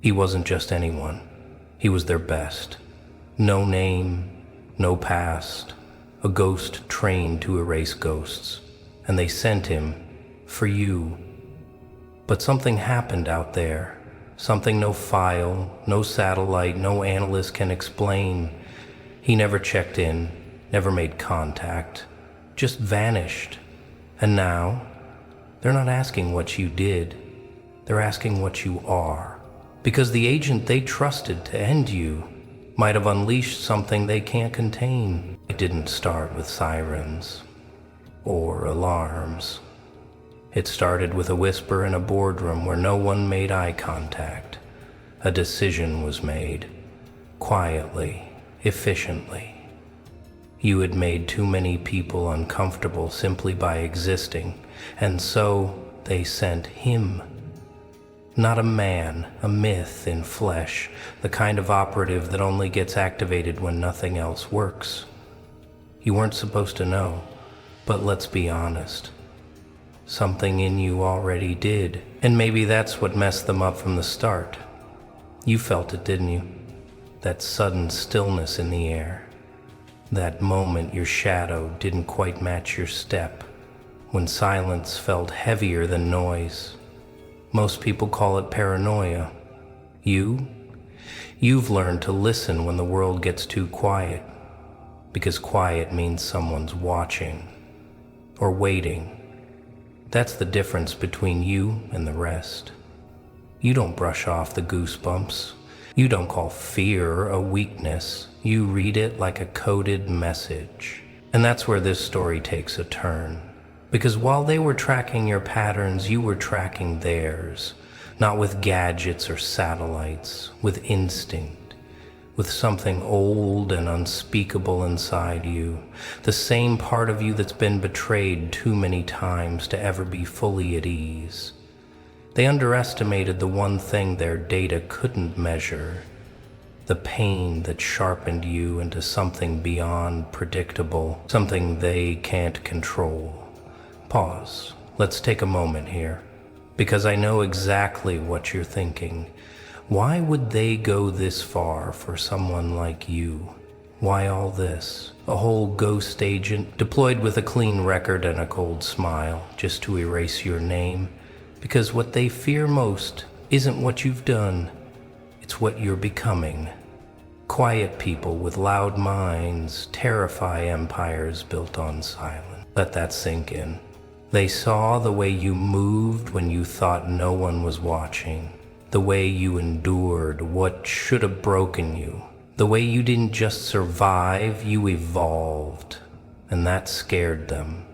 He wasn't just anyone. He was their best. No name, no past, a ghost trained to erase ghosts. And they sent him for you. But something happened out there. Something no file, no satellite, no analyst can explain. He never checked in, never made contact, just vanished. And now, they're not asking what you did. They're asking what you are. Because the agent they trusted to end you might have unleashed something they can't contain. It didn't start with sirens or alarms. It started with a whisper in a boardroom where no one made eye contact. A decision was made, quietly, efficiently. You had made too many people uncomfortable simply by existing, and so they sent him. Not a man, a myth in flesh, the kind of operative that only gets activated when nothing else works. You weren't supposed to know, but let's be honest. Something in you already did, and maybe that's what messed them up from the start. You felt it, didn't you? That sudden stillness in the air. That moment your shadow didn't quite match your step, when silence felt heavier than noise. Most people call it paranoia. You've learned to listen when the world gets too quiet, because quiet means someone's watching, or waiting. That's the difference between you and the rest. You don't brush off the goosebumps. You don't call fear a weakness. You read it like a coded message. And that's where this story takes a turn. Because while they were tracking your patterns, you were tracking theirs. Not with gadgets or satellites, with instinct. With something old and unspeakable inside you, the same part of you that's been betrayed too many times to ever be fully at ease. They underestimated the one thing their data couldn't measure, the pain that sharpened you into something beyond predictable, something they can't control. Pause. Let's take a moment here, because I know exactly what you're thinking. Why would they go this far for someone like you? Why all this? A whole ghost agent deployed with a clean record and a cold smile just to erase your name? Because what they fear most isn't what you've done, it's what you're becoming. Quiet people with loud minds terrify empires built on silence. Let that sink in. They saw the way you moved when you thought no one was watching. The way you endured what should have broken you. The way you didn't just survive, you evolved. And that scared them.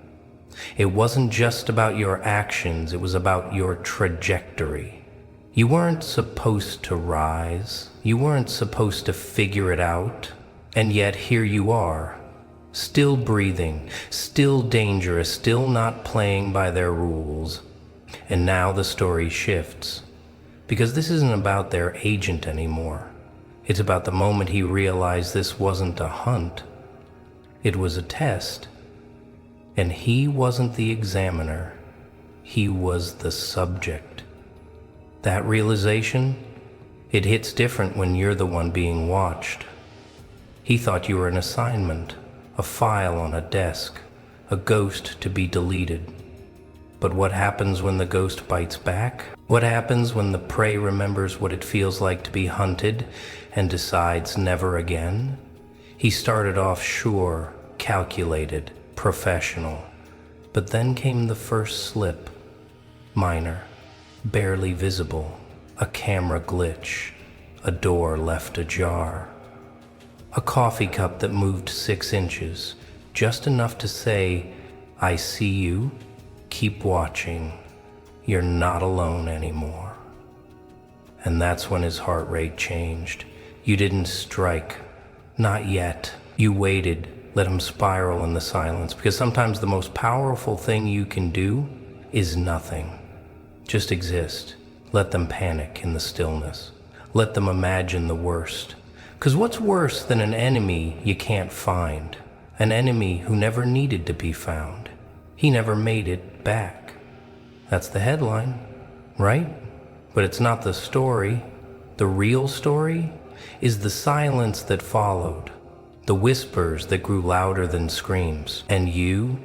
It wasn't just about your actions, it was about your trajectory. You weren't supposed to rise. You weren't supposed to figure it out. And yet here you are, still breathing, still dangerous, still not playing by their rules. And now the story shifts. Because this isn't about their agent anymore. It's about the moment he realized this wasn't a hunt. It was a test. And he wasn't the examiner. He was the subject. That realization, it hits different when you're the one being watched. He thought you were an assignment, a file on a desk, a ghost to be deleted. But what happens when the ghost bites back? What happens when the prey remembers what it feels like to be hunted and decides never again? He started off sure, calculated, professional. But then came the first slip. Minor, barely visible, a camera glitch, a door left ajar. A coffee cup that moved 6 inches, just enough to say, "I see you. Keep watching. You're not alone anymore." And that's when his heart rate changed. You didn't strike. Not yet. You waited, let him spiral in the silence, because sometimes the most powerful thing you can do is nothing. Just exist. Let them panic in the stillness. Let them imagine the worst. Because what's worse than an enemy you can't find? An enemy who never needed to be found. He never made it back. That's the headline, right? But it's not the story. The real story is the silence that followed, the whispers that grew louder than screams. And you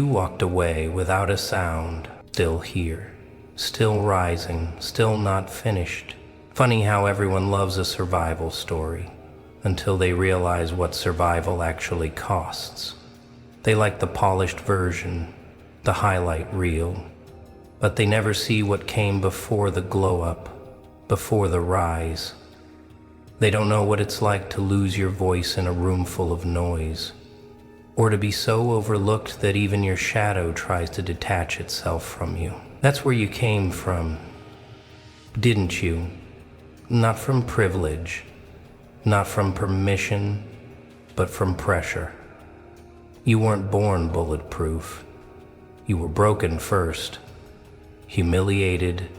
walked away without a sound, still here, still rising, still not finished. Funny how everyone loves a survival story until they realize what survival actually costs. They like the polished version, the highlight reel, but they never see what came before the glow up, before the rise. They don't know what it's like to lose your voice in a room full of noise, or to be so overlooked that even your shadow tries to detach itself from you. That's where you came from, didn't you? Not from privilege, not from permission, but from pressure. You weren't born bulletproof. You were broken first, humiliated,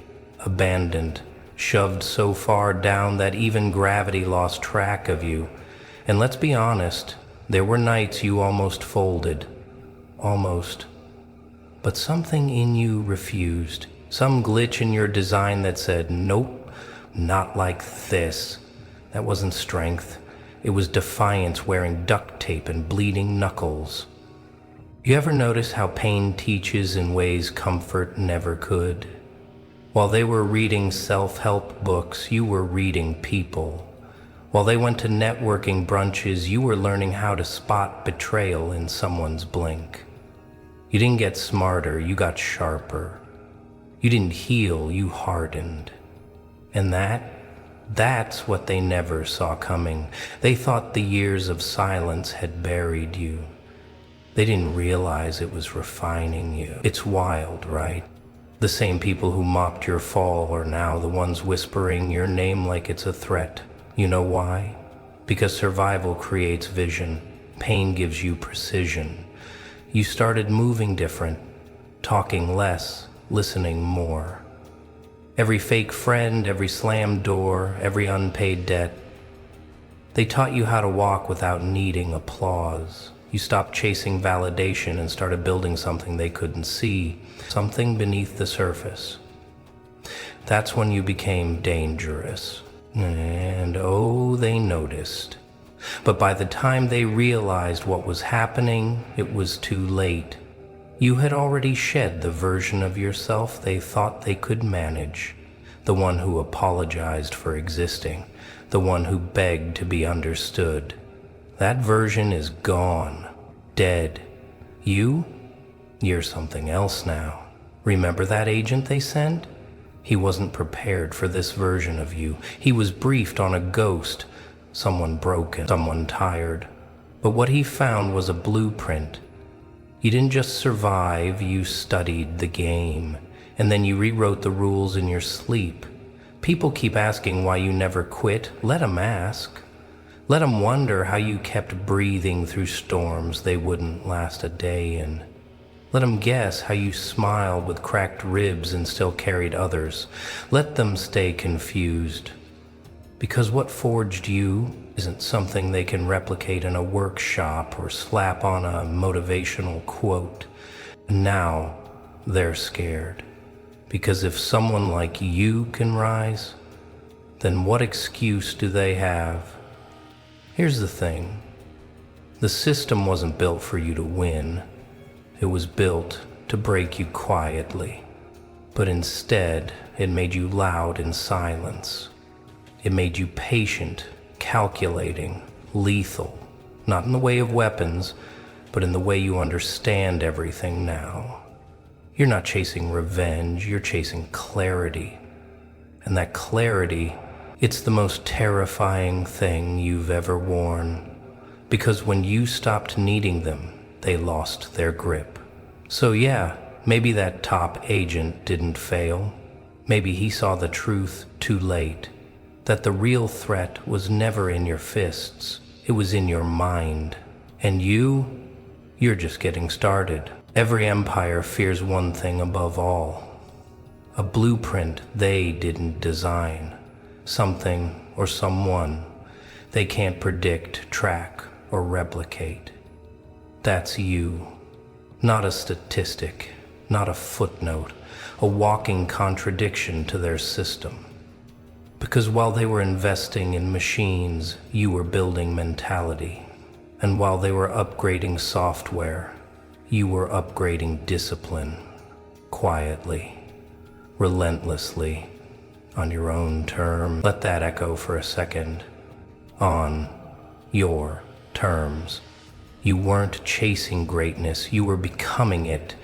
abandoned, shoved so far down that even gravity lost track of you. And let's be honest, there were nights you almost folded. Almost. But something in you refused. Some glitch in your design that said, nope, not like this. That wasn't strength. It was defiance wearing duct tape and bleeding knuckles. You ever notice how pain teaches in ways comfort never could? While they were reading self-help books, you were reading people. While they went to networking brunches, you were learning how to spot betrayal in someone's blink. You didn't get smarter, you got sharper. You didn't heal, you hardened. And that's what they never saw coming. They thought the years of silence had buried you. They didn't realize it was refining you. It's wild, right? The same people who mocked your fall are now the ones whispering your name like it's a threat. You know why? Because survival creates vision. Pain gives you precision. You started moving different, talking less, listening more. Every fake friend, every slammed door, every unpaid debt. They taught you how to walk without needing applause. You stopped chasing validation and started building something they couldn't see, something beneath the surface. That's when you became dangerous. And oh, they noticed. But by the time they realized what was happening, it was too late. You had already shed the version of yourself they thought they could manage, the one who apologized for existing, the one who begged to be understood. That version is gone, dead. You're something else now. Remember that agent they sent? He wasn't prepared for this version of you. He was briefed on a ghost, someone broken, someone tired. But what he found was a blueprint. You didn't just survive, you studied the game, and then you rewrote the rules in your sleep. People keep asking why you never quit. Let them ask. Let them wonder how you kept breathing through storms they wouldn't last a day in. Let them guess how you smiled with cracked ribs and still carried others. Let them stay confused. Because what forged you isn't something they can replicate in a workshop or slap on a motivational quote. Now they're scared. Because if someone like you can rise, then what excuse do they have? Here's the thing. The system wasn't built for you to win. It was built to break you quietly. But instead, it made you loud in silence. It made you patient, calculating, lethal. Not in the way of weapons, but in the way you understand everything now. You're not chasing revenge, you're chasing clarity. And that clarity, it's the most terrifying thing you've ever worn. Because when you stopped needing them, they lost their grip. So yeah, maybe that top agent didn't fail. Maybe he saw the truth too late. That the real threat was never in your fists. It was in your mind. And you're just getting started. Every empire fears one thing above all. A blueprint they didn't design. Something or someone they can't predict, track, or replicate. That's you. Not a statistic, not a footnote, a walking contradiction to their system. Because while they were investing in machines, you were building mentality. And while they were upgrading software, you were upgrading discipline, quietly, relentlessly, on your own terms. Let that echo for a second. On your terms. You weren't chasing greatness, you were becoming it,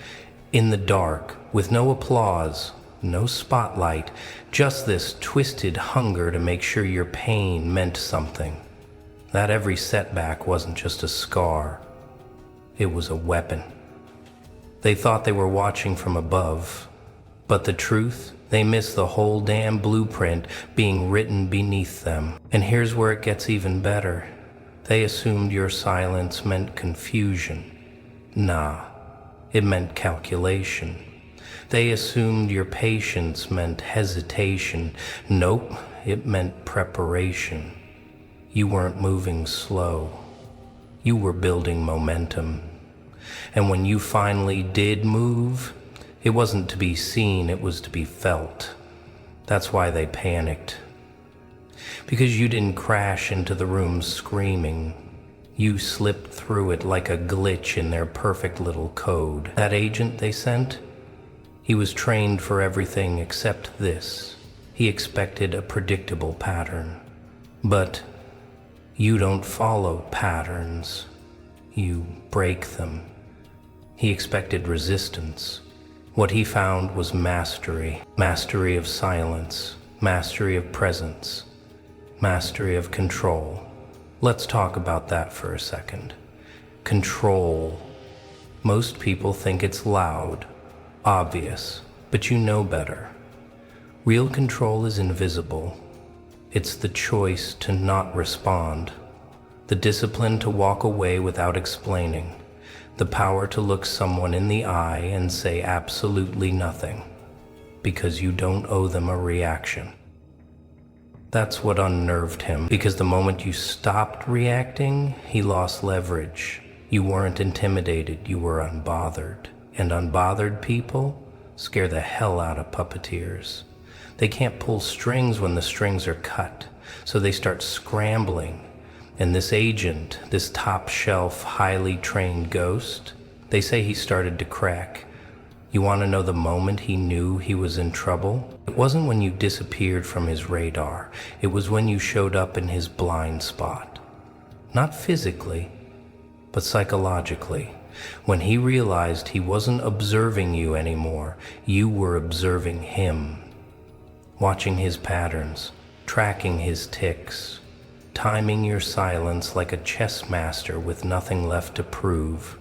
in the dark, with no applause, no spotlight, just this twisted hunger to make sure your pain meant something. That every setback wasn't just a scar, it was a weapon. They thought they were watching from above, but the truth, they missed the whole damn blueprint being written beneath them. And here's where it gets even better. They assumed your silence meant confusion. Nah, it meant calculation. They assumed your patience meant hesitation. Nope, it meant preparation. You weren't moving slow. You were building momentum. And when you finally did move, it wasn't to be seen, it was to be felt. That's why they panicked. Because you didn't crash into the room screaming. You slipped through it like a glitch in their perfect little code. That agent they sent, he was trained for everything except this. He expected a predictable pattern. But you don't follow patterns. You break them. He expected resistance. What he found was mastery. Mastery of silence. Mastery of presence. Mastery of control. Let's talk about that for a second. Control. Most people think it's loud, obvious, but you know better. Real control is invisible. It's the choice to not respond, the discipline to walk away without explaining, the power to look someone in the eye and say absolutely nothing, because you don't owe them a reaction. That's what unnerved him, because the moment you stopped reacting, he lost leverage. You weren't intimidated, you were unbothered. And unbothered people scare the hell out of puppeteers. They can't pull strings when the strings are cut, so they start scrambling. And this agent, this top-shelf, highly trained ghost, they say he started to crack. You want to know the moment he knew he was in trouble? It wasn't when you disappeared from his radar. It was when you showed up in his blind spot. Not physically, but psychologically. When he realized he wasn't observing you anymore, you were observing him. Watching his patterns, tracking his tics, timing your silence like a chess master with nothing left to prove.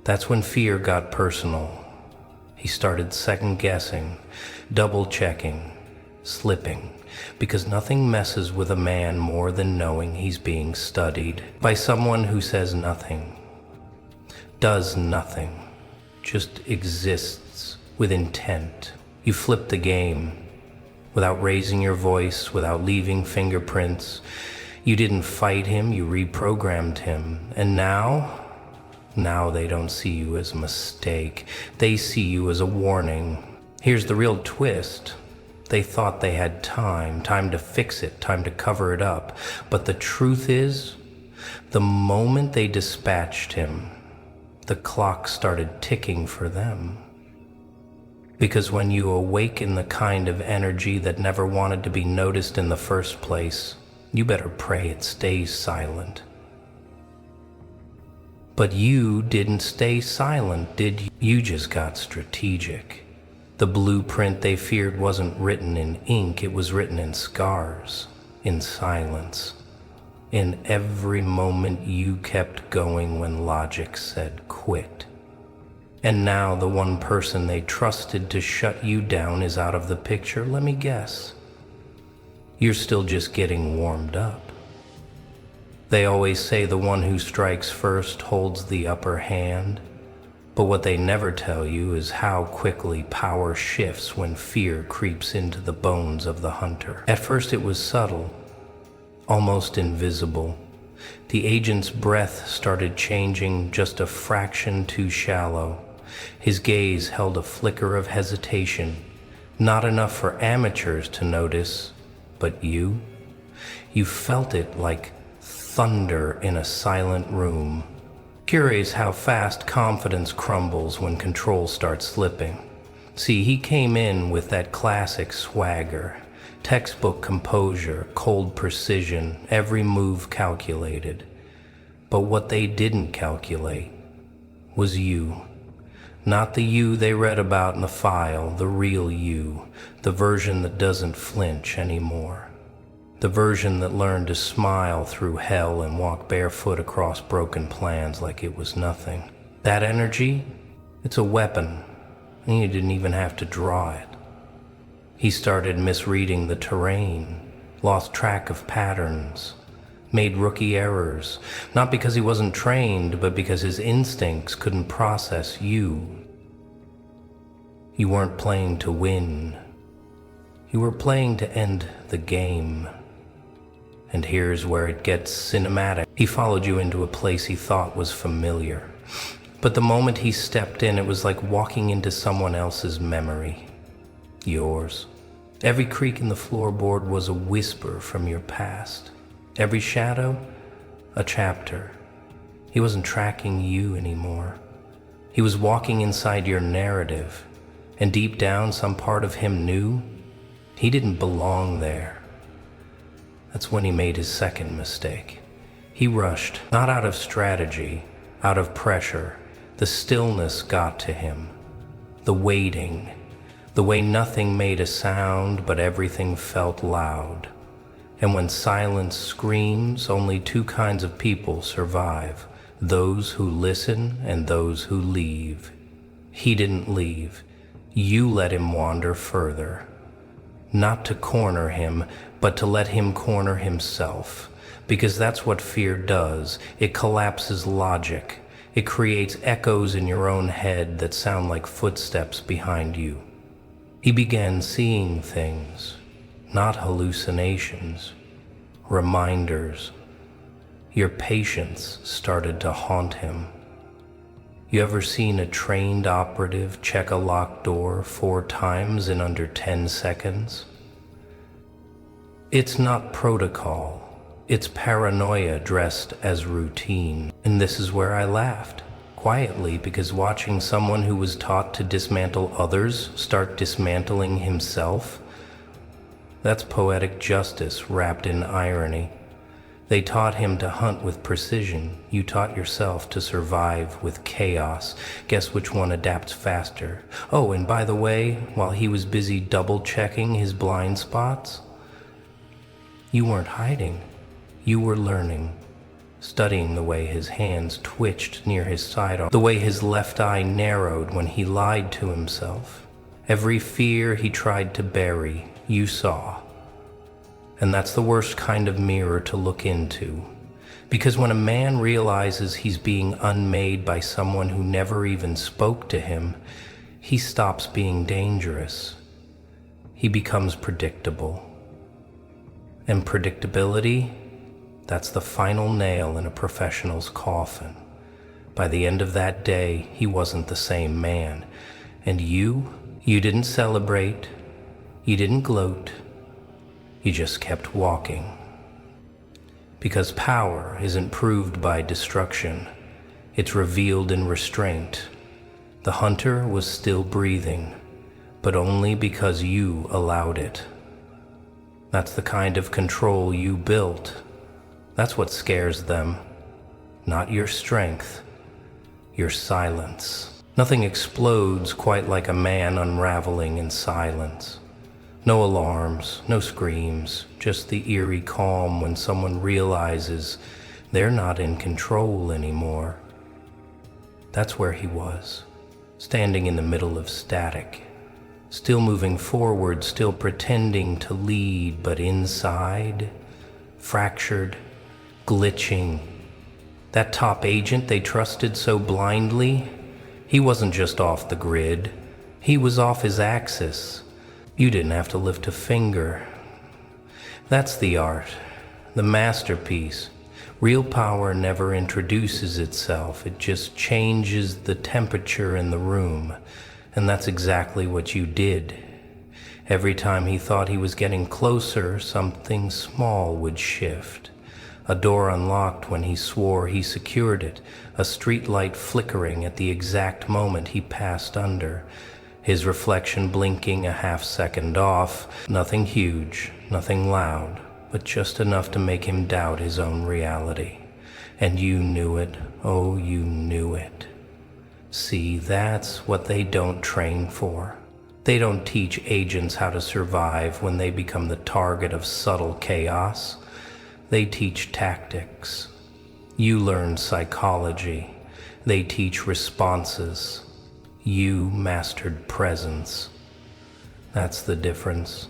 That's when fear got personal. He started second-guessing, double-checking, slipping, because nothing messes with a man more than knowing he's being studied by someone who says nothing, does nothing, just exists with intent. You flipped the game without raising your voice, without leaving fingerprints. You didn't fight him, you reprogrammed him, and now they don't see you as a mistake. They see you as a warning. Here's the real twist. They thought they had time to fix it, time to cover it up. But the truth is, the moment they dispatched him, the clock started ticking for them. Because when you awaken the kind of energy that never wanted to be noticed in the first place, you better pray it stays silent. But you didn't stay silent, did you? You just got strategic. The blueprint they feared wasn't written in ink, it was written in scars, in silence. In every moment you kept going when logic said quit. And now the one person they trusted to shut you down is out of the picture. Let me guess. You're still just getting warmed up. They always say the one who strikes first holds the upper hand, but what they never tell you is how quickly power shifts when fear creeps into the bones of the hunter. At first it was subtle, almost invisible. The agent's breath started changing just a fraction too shallow. His gaze held a flicker of hesitation, not enough for amateurs to notice, but you felt it like thunder in a silent room. Curious how fast confidence crumbles when control starts slipping. See, he came in with that classic swagger, textbook composure, cold precision, every move calculated. But what they didn't calculate was you. Not the you they read about in the file, the real you, the version that doesn't flinch anymore. The version that learned to smile through hell and walk barefoot across broken plans like it was nothing. That energy, it's a weapon, and you didn't even have to draw it. He started misreading the terrain, lost track of patterns, made rookie errors, not because he wasn't trained, but because his instincts couldn't process you. You weren't playing to win. You were playing to end the game. And here's where it gets cinematic. He followed you into a place he thought was familiar. But the moment he stepped in, it was like walking into someone else's memory. Yours. Every creak in the floorboard was a whisper from your past. Every shadow, a chapter. He wasn't tracking you anymore. He was walking inside your narrative. And deep down, some part of him knew he didn't belong there. That's when he made his second mistake. He rushed, not out of strategy, out of pressure. The stillness got to him. The waiting. The way nothing made a sound, but everything felt loud. And when silence screams, only two kinds of people survive. Those who listen and those who leave. He didn't leave. You let him wander further. Not to corner him, but to let him corner himself. Because that's what fear does. It collapses logic. It creates echoes in your own head that sound like footsteps behind you. He began seeing things, not hallucinations, reminders. Your patience started to haunt him. You ever seen a trained operative check a locked door 4 times in under 10 seconds? It's not protocol. It's paranoia dressed as routine. And this is where I laughed, quietly, because watching someone who was taught to dismantle others start dismantling himself, that's poetic justice wrapped in irony. They taught him to hunt with precision. You taught yourself to survive with chaos. Guess which one adapts faster? Oh, and by the way, while he was busy double-checking his blind spots, you weren't hiding. You were learning, studying the way his hands twitched near his sidearm, the way his left eye narrowed when he lied to himself. Every fear he tried to bury, you saw. And that's the worst kind of mirror to look into. Because when a man realizes he's being unmade by someone who never even spoke to him, he stops being dangerous. He becomes predictable. And predictability, that's the final nail in a professional's coffin. By the end of that day, he wasn't the same man. And you didn't celebrate, you didn't gloat, you just kept walking. Because power isn't proved by destruction, it's revealed in restraint. The hunter was still breathing, but only because you allowed it. That's the kind of control you built. That's what scares them. Not your strength, your silence. Nothing explodes quite like a man unraveling in silence. No alarms, no screams, just the eerie calm when someone realizes they're not in control anymore. That's where he was, standing in the middle of static, still moving forward, still pretending to lead, but inside, fractured, glitching. That top agent they trusted so blindly, he wasn't just off the grid, he was off his axis. You didn't have to lift a finger. That's the art, the masterpiece. Real power never introduces itself, it just changes the temperature in the room. And that's exactly what you did. Every time he thought he was getting closer, something small would shift. A door unlocked when he swore he secured it, a street light flickering at the exact moment he passed under, his reflection blinking a half-second off. Nothing huge, nothing loud, but just enough to make him doubt his own reality. And you knew it, oh, you knew it. See, that's what they don't train for. They don't teach agents how to survive when they become the target of subtle chaos. They teach tactics. You learn psychology. They teach responses. You mastered presence. That's the difference.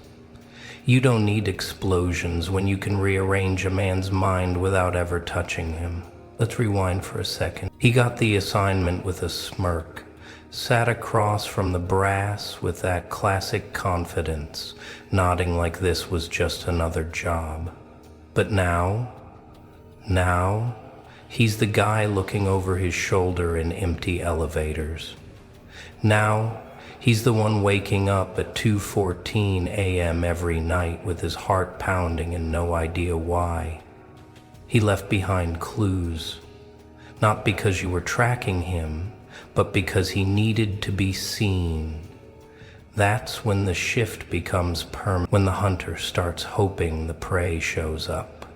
You don't need explosions when you can rearrange a man's mind without ever touching him. Let's rewind for a second. He got the assignment with a smirk, sat across from the brass with that classic confidence, nodding like this was just another job. But now, he's the guy looking over his shoulder in empty elevators. Now, he's the one waking up at 2:14 a.m. every night with his heart pounding and no idea why. He left behind clues, not because you were tracking him, but because he needed to be seen. That's when the shift becomes permanent, when the hunter starts hoping the prey shows up,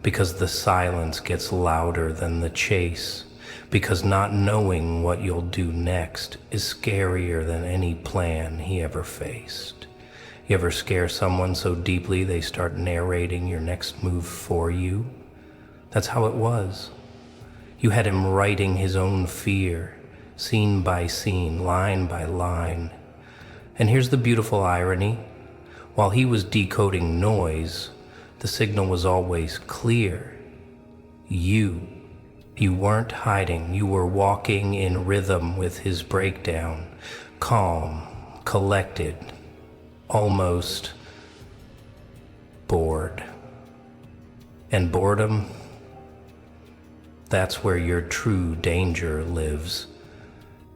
because the silence gets louder than the chase, because not knowing what you'll do next is scarier than any plan he ever faced. You ever scare someone so deeply they start narrating your next move for you? That's how it was. You had him writing his own fear, scene by scene, line by line. And here's the beautiful irony. While he was decoding noise, the signal was always clear. You weren't hiding. You were walking in rhythm with his breakdown, calm, collected, almost bored. And boredom, that's where your true danger lives.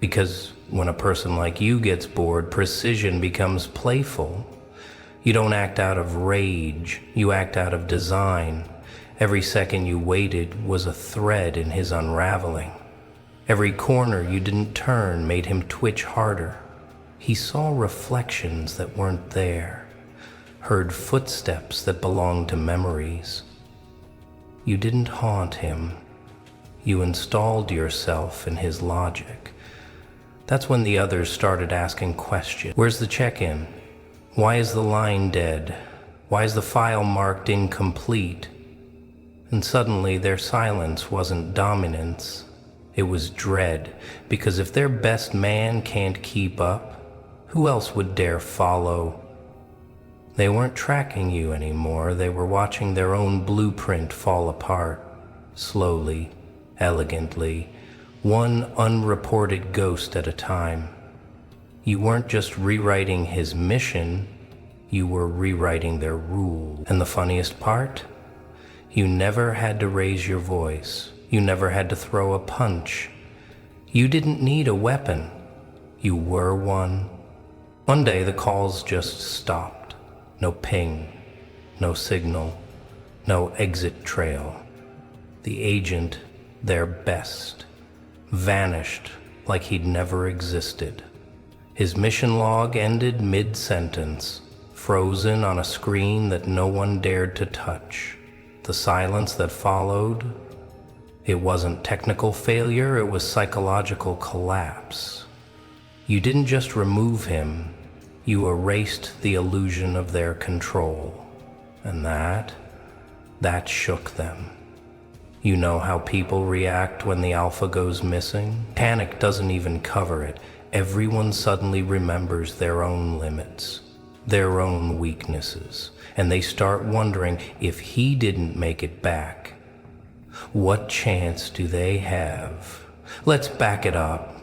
Because when a person like you gets bored, precision becomes playful. You don't act out of rage, you act out of design. Every second you waited was a thread in his unraveling. Every corner you didn't turn made him twitch harder. He saw reflections that weren't there, heard footsteps that belonged to memories. You didn't haunt him. You installed yourself in his logic. That's when the others started asking questions. Where's the check-in? Why is the line dead? Why is the file marked incomplete? And suddenly their silence wasn't dominance. It was dread, because if their best man can't keep up, who else would dare follow? They weren't tracking you anymore. They were watching their own blueprint fall apart, slowly, elegantly, one unreported ghost at a time. You weren't just rewriting his mission, you were rewriting their rules. And the funniest part? You never had to raise your voice. You never had to throw a punch. You didn't need a weapon. You were one. One day the calls just stopped. No ping, no signal, no exit trail. The agent, their best, vanished like he'd never existed. His mission log ended mid-sentence, frozen on a screen that no one dared to touch. The silence that followed, it wasn't technical failure, it was psychological collapse. You didn't just remove him, you erased the illusion of their control. And that shook them. You know how people react when the alpha goes missing? Panic doesn't even cover it. Everyone suddenly remembers their own limits, their own weaknesses, and they start wondering if he didn't make it back, what chance do they have? Let's back it up.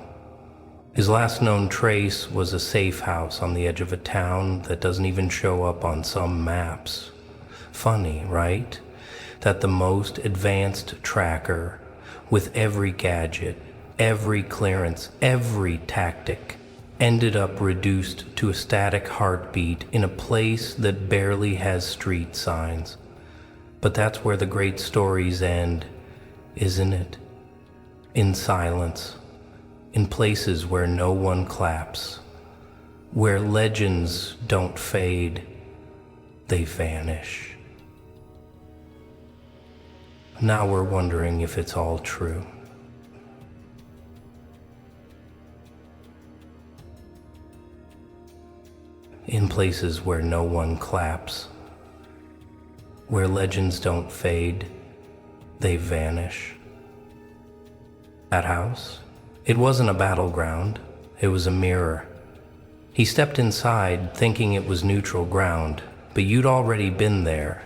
His last known trace was a safe house on the edge of a town that doesn't even show up on some maps. Funny, right? That the most advanced tracker, with every gadget, every clearance, every tactic, ended up reduced to a static heartbeat in a place that barely has street signs. But that's where the great stories end, isn't it? In silence, in places where no one claps, where legends don't fade, they vanish. Now we're wondering if it's all true. In places where no one claps, where legends don't fade, they vanish. That house, it wasn't a battleground, it was a mirror. He stepped inside thinking it was neutral ground, but you'd already been there,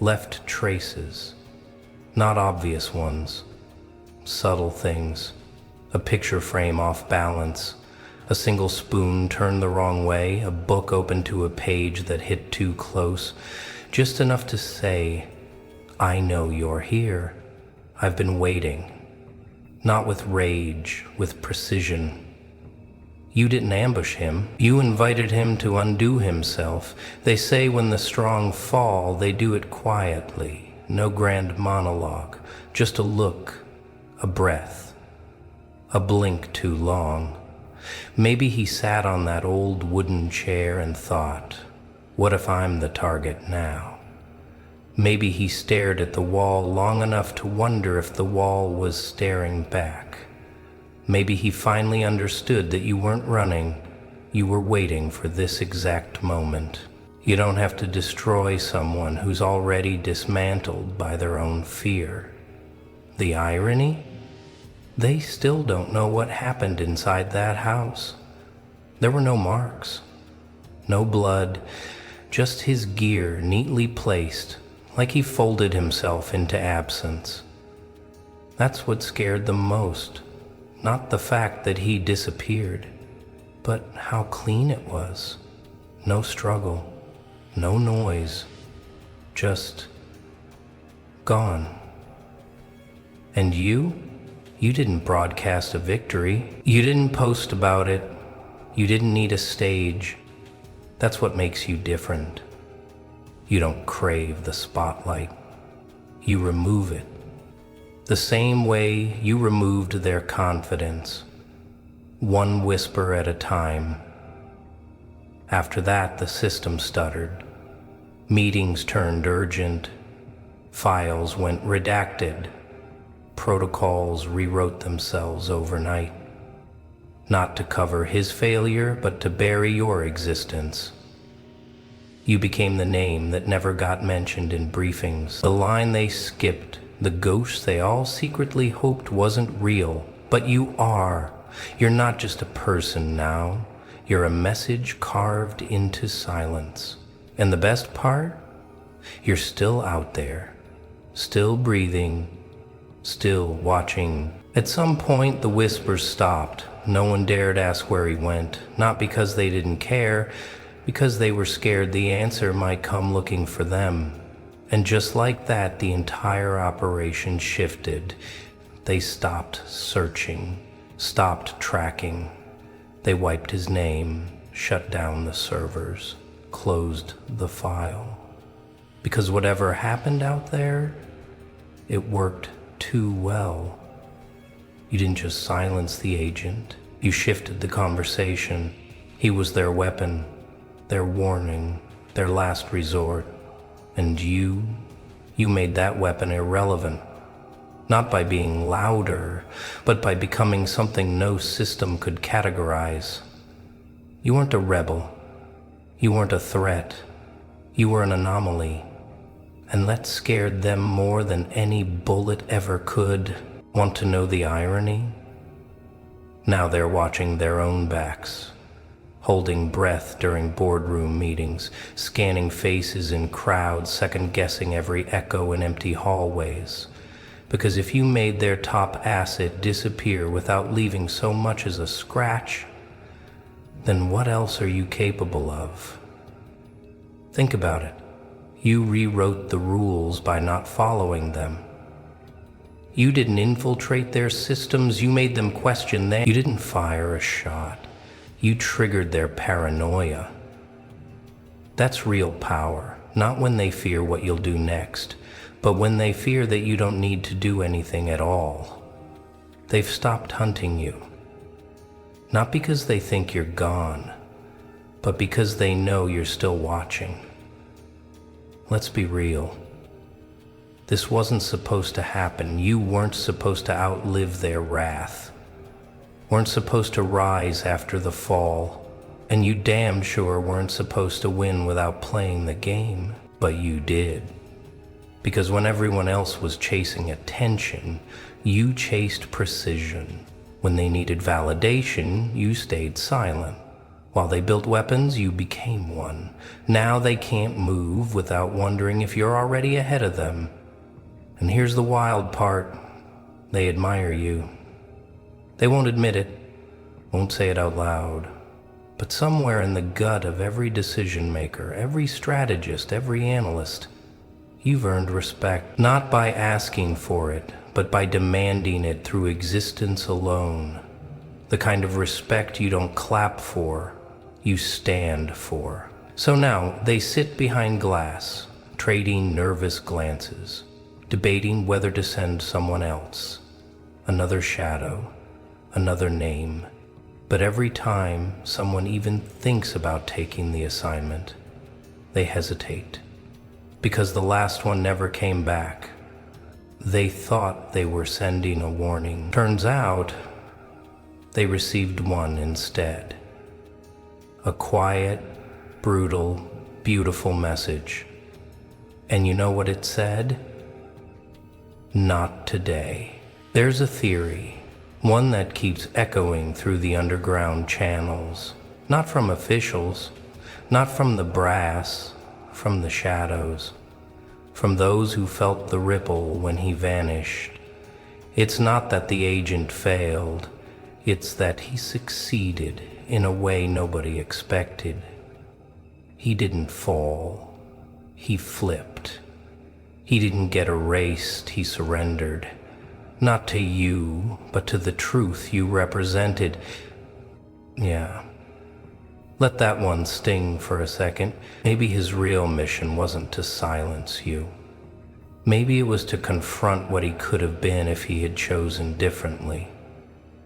left traces. Not obvious ones, subtle things, a picture frame off balance, a single spoon turned the wrong way, a book open to a page that hit too close, just enough to say, I know you're here. I've been waiting. Not with rage, with precision. You didn't ambush him. You invited him to undo himself. They say when the strong fall, they do it quietly. No grand monologue, just a look, a breath, a blink too long. Maybe he sat on that old wooden chair and thought, what if I'm the target now? Maybe he stared at the wall long enough to wonder if the wall was staring back. Maybe he finally understood that you weren't running, you were waiting for this exact moment. You don't have to destroy someone who's already dismantled by their own fear. The irony? They still don't know what happened inside that house. There were no marks, no blood, just his gear neatly placed, like he folded himself into absence. That's what scared them most, not the fact that he disappeared, but how clean it was. No struggle. No noise, just gone. And you didn't broadcast a victory. You didn't post about it. You didn't need a stage. That's what makes you different. You don't crave the spotlight. You remove it. The same way you removed their confidence, one whisper at a time. After that, the system stuttered. Meetings turned urgent. Files went redacted. Protocols rewrote themselves overnight. Not to cover his failure, but to bury your existence. You became the name that never got mentioned in briefings, the line they skipped, the ghost they all secretly hoped wasn't real. But you are. You're not just a person now. You're a message carved into silence. And the best part? You're still out there, still breathing, still watching. At some point, the whispers stopped. No one dared ask where he went, not because they didn't care, because they were scared the answer might come looking for them. And just like that, the entire operation shifted. They stopped searching, stopped tracking. They wiped his name, shut down the servers, closed the file. Because whatever happened out there, it worked too well. You didn't just silence the agent, you shifted the conversation. He was their weapon, their warning, their last resort. And you made that weapon irrelevant. Not by being louder, but by becoming something no system could categorize. You weren't a rebel. You weren't a threat. You were an anomaly. And that scared them more than any bullet ever could. Want to know the irony? Now they're watching their own backs, holding breath during boardroom meetings, scanning faces in crowds, second-guessing every echo in empty hallways. Because if you made their top asset disappear without leaving so much as a scratch, then what else are you capable of? Think about it. You rewrote the rules by not following them. You didn't infiltrate their systems, you made them question them. You didn't fire a shot. You triggered their paranoia. That's real power, not when they fear what you'll do next, but when they fear that you don't need to do anything at all. They've stopped hunting you. Not because they think you're gone, but because they know you're still watching. Let's be real. This wasn't supposed to happen. You weren't supposed to outlive their wrath. Weren't supposed to rise after the fall. And you damn sure weren't supposed to win without playing the game. But you did. Because when everyone else was chasing attention, you chased precision. When they needed validation, you stayed silent. While they built weapons, you became one. Now they can't move without wondering if you're already ahead of them. And here's the wild part. They admire you. They won't admit it, won't say it out loud. But somewhere in the gut of every decision maker, every strategist, every analyst, you've earned respect, not by asking for it, but by demanding it through existence alone. The kind of respect you don't clap for, you stand for. So now they sit behind glass, trading nervous glances, debating whether to send someone else, another shadow, another name. But every time someone even thinks about taking the assignment, they hesitate. Because the last one never came back. They thought they were sending a warning. Turns out, they received one instead. A quiet, brutal, beautiful message. And you know what it said? Not today. There's a theory, one that keeps echoing through the underground channels. Not from officials, not from the brass, from the shadows. From those who felt the ripple when he vanished. It's not that the agent failed, it's that he succeeded in a way nobody expected. He didn't fall, he flipped. He didn't get erased, he surrendered. Not to you, but to the truth you represented. Yeah. Let that one sting for a second. Maybe his real mission wasn't to silence you. Maybe it was to confront what he could have been if he had chosen differently.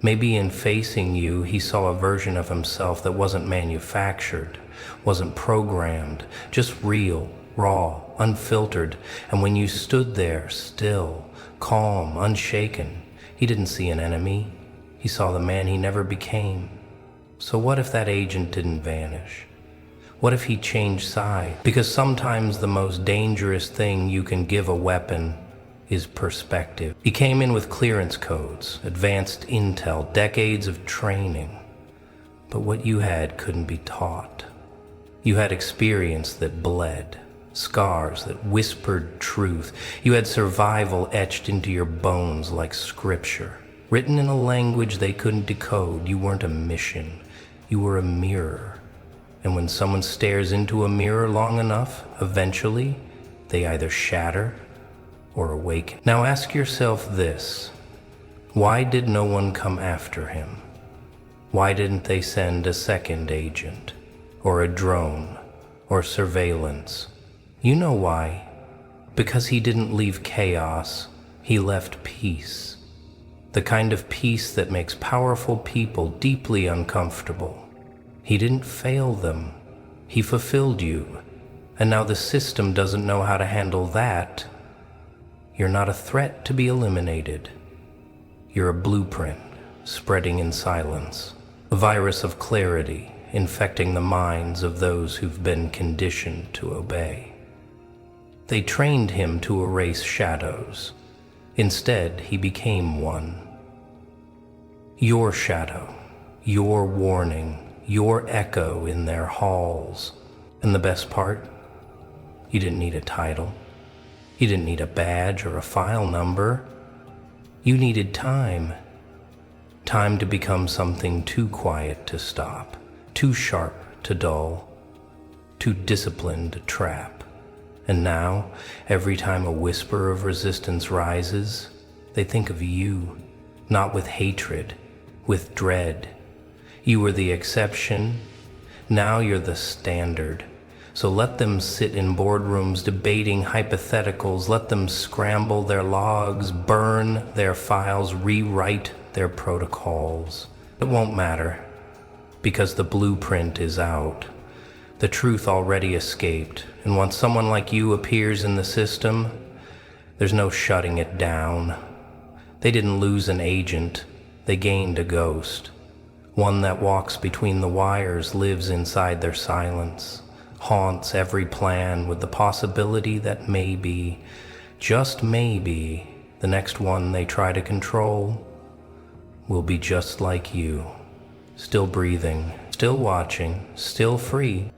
Maybe in facing you, he saw a version of himself that wasn't manufactured, wasn't programmed, just real, raw, unfiltered. And when you stood there, still, calm, unshaken, he didn't see an enemy. He saw the man he never became. So what if that agent didn't vanish? What if he changed sides? Because sometimes the most dangerous thing you can give a weapon is perspective. He came in with clearance codes, advanced intel, decades of training. But what you had couldn't be taught. You had experience that bled, scars that whispered truth. You had survival etched into your bones like scripture. Written in a language they couldn't decode. You weren't a mission. You were a mirror. And when someone stares into a mirror long enough, eventually, they either shatter or awaken. Now ask yourself this. Why did no one come after him? Why didn't they send a second agent, or a drone, or surveillance? You know why. Because he didn't leave chaos, he left peace. The kind of peace that makes powerful people deeply uncomfortable. He didn't fail them. He fulfilled you. And now the system doesn't know how to handle that. You're not a threat to be eliminated. You're a blueprint, spreading in silence. A virus of clarity, infecting the minds of those who've been conditioned to obey. They trained him to erase shadows. Instead, he became one. Your shadow, your warning, your echo in their halls. And the best part? You didn't need a title. You didn't need a badge or a file number. You needed time. Time to become something too quiet to stop, too sharp to dull, too disciplined to trap. And now, every time a whisper of resistance rises, they think of you, not with hatred, with dread. You were the exception. Now you're the standard. So let them sit in boardrooms debating hypotheticals. Let them scramble their logs, burn their files, rewrite their protocols. It won't matter, because the blueprint is out. The truth already escaped, and once someone like you appears in the system, there's no shutting it down. They didn't lose an agent, they gained a ghost. One that walks between the wires, lives inside their silence, haunts every plan with the possibility that maybe, just maybe, the next one they try to control will be just like you. Still breathing, still watching, still free.